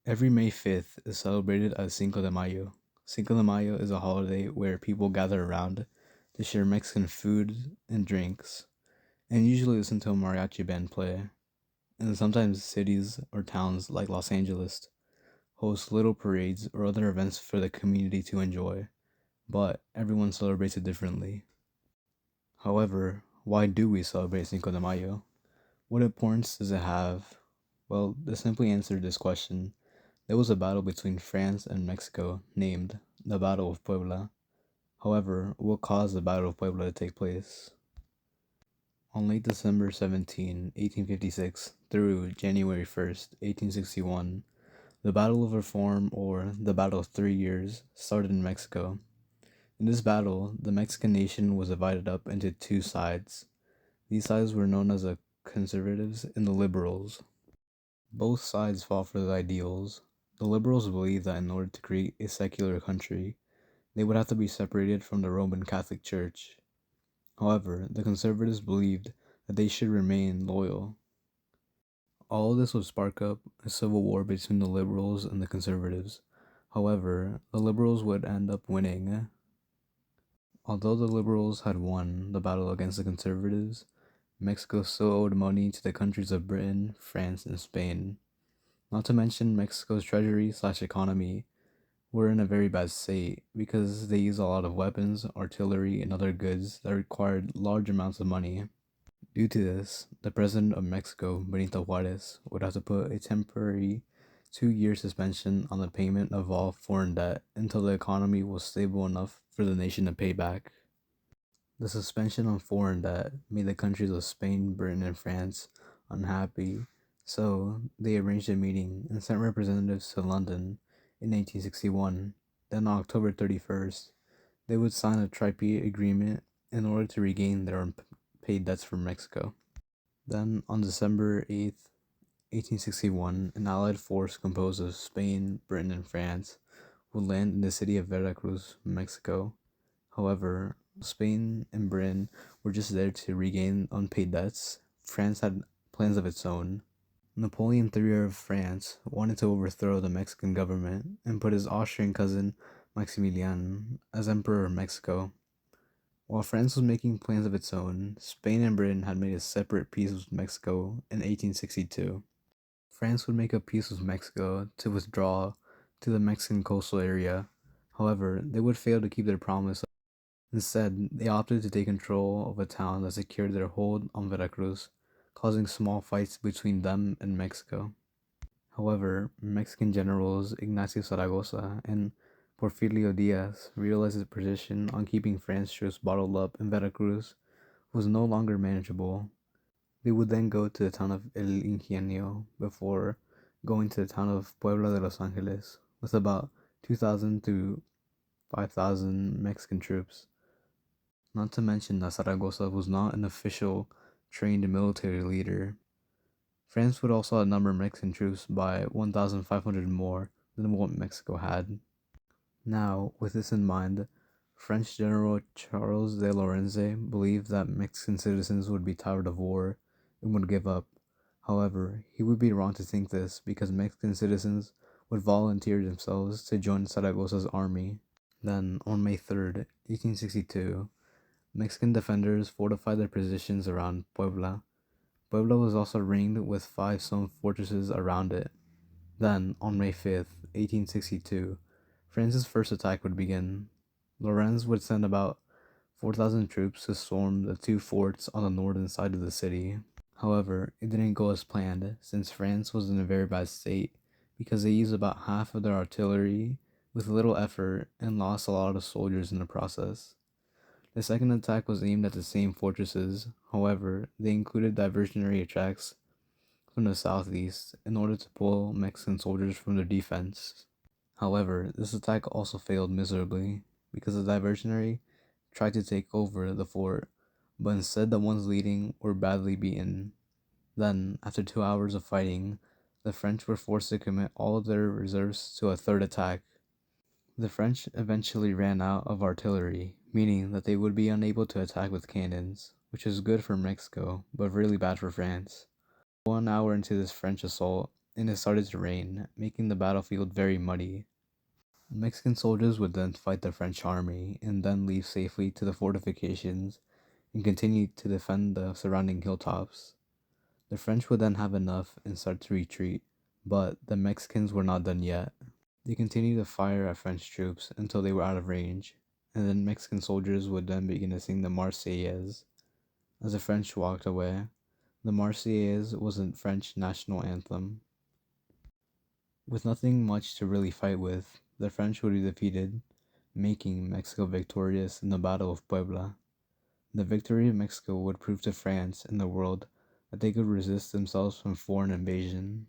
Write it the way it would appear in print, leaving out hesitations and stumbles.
Every May 5th is celebrated as Cinco de Mayo. Cinco de Mayo is a holiday where people gather around to share Mexican food and drinks, and usually listen to a mariachi band play. And sometimes cities or towns like Los Angeles host little parades or other events for the community to enjoy, but everyone celebrates it differently. However, why do we celebrate Cinco de Mayo? What importance does it have? Well, to simply answer this question, there was a battle between France and Mexico named the Battle of Puebla. However, what caused the Battle of Puebla to take place? On late December 17, 1856 through January 1st, 1861, the Battle of Reform, or the Battle of 3 Years, started in Mexico. In this battle, the Mexican nation was divided up into two sides. These sides were known as the conservatives and the liberals. Both sides fought for their ideals. The liberals believed that in order to create a secular country, they would have to be separated from the Roman Catholic Church. However, the conservatives believed that they should remain loyal. All of this would spark up a civil war between the liberals and the conservatives. However, the liberals would end up winning. Although the liberals had won the battle against the conservatives, Mexico still owed money to the countries of Britain, France, and Spain. Not to mention Mexico's treasury/economy were in a very bad state because they used a lot of weapons, artillery, and other goods that required large amounts of money. Due to this, the president of Mexico, Benito Juarez, would have to put a temporary 2 year suspension on the payment of all foreign debt until the economy was stable enough for the nation to pay back. The suspension on foreign debt made the countries of Spain, Britain, and France unhappy, so they arranged a meeting and sent representatives to London in 1861. Then, on October 31st, they would sign a tripartite agreement in order to regain their unpaid debts from Mexico. Then, on December 8th, 1861, an allied force composed of Spain, Britain, and France would land in the city of Veracruz, Mexico. However, Spain and Britain were just there to regain unpaid debts. France had plans of its own. Napoleon III of France wanted to overthrow the Mexican government and put his Austrian cousin Maximilian as Emperor of Mexico. While France was making plans of its own, Spain and Britain had made a separate peace with Mexico in 1862. France would make a peace with Mexico to withdraw to the Mexican coastal area. However, they would fail to keep their promise. Instead, they opted to take control of a town that secured their hold on Veracruz, causing small fights between them and Mexico. However, Mexican generals Ignacio Zaragoza and Porfirio Diaz realized his position on keeping French troops bottled up in Veracruz was no longer manageable. They would then go to the town of El Ingenio before going to the town of Puebla de Los Angeles with about 2,000 to 5,000 Mexican troops. Not to mention that Zaragoza was not an official trained military leader. France would also outnumber Mexican troops by 1,500 more than what Mexico had. Now, with this in mind, French General Charles de Lorenzo believed that Mexican citizens would be tired of war and would give up. However, he would be wrong to think this because Mexican citizens would volunteer themselves to join Zaragoza's army. Then, on May 3rd, 1862, Mexican defenders fortified their positions around Puebla. Puebla was also ringed with 5 stone fortresses around it. Then, on May 5th, 1862, France's first attack would begin. Lorenz would send about 4,000 troops to storm the two forts on the northern side of the city. However, it didn't go as planned, since France was in a very bad state because they used about half of their artillery with little effort and lost a lot of soldiers in the process. The second attack was aimed at the same fortresses, however, they included diversionary attacks from the southeast in order to pull Mexican soldiers from their defense. However, this attack also failed miserably because the diversionary tried to take over the fort, but instead the ones leading were badly beaten. Then, after 2 hours of fighting, the French were forced to commit all of their reserves to a third attack. The French eventually ran out of artillery, meaning that they would be unable to attack with cannons, which is good for Mexico, but really bad for France. 1 hour into this French assault, and it started to rain, making the battlefield very muddy. Mexican soldiers would then fight the French army and then leave safely to the fortifications and continue to defend the surrounding hilltops. The French would then have enough and start to retreat, but the Mexicans were not done yet. They continued to fire at French troops until they were out of range, and then Mexican soldiers would then begin to sing the Marseillaise. As the French walked away, the Marseillaise was a French national anthem. With nothing much to really fight with, the French would be defeated, making Mexico victorious in the Battle of Puebla. The victory of Mexico would prove to France and the world that they could resist themselves from foreign invasion.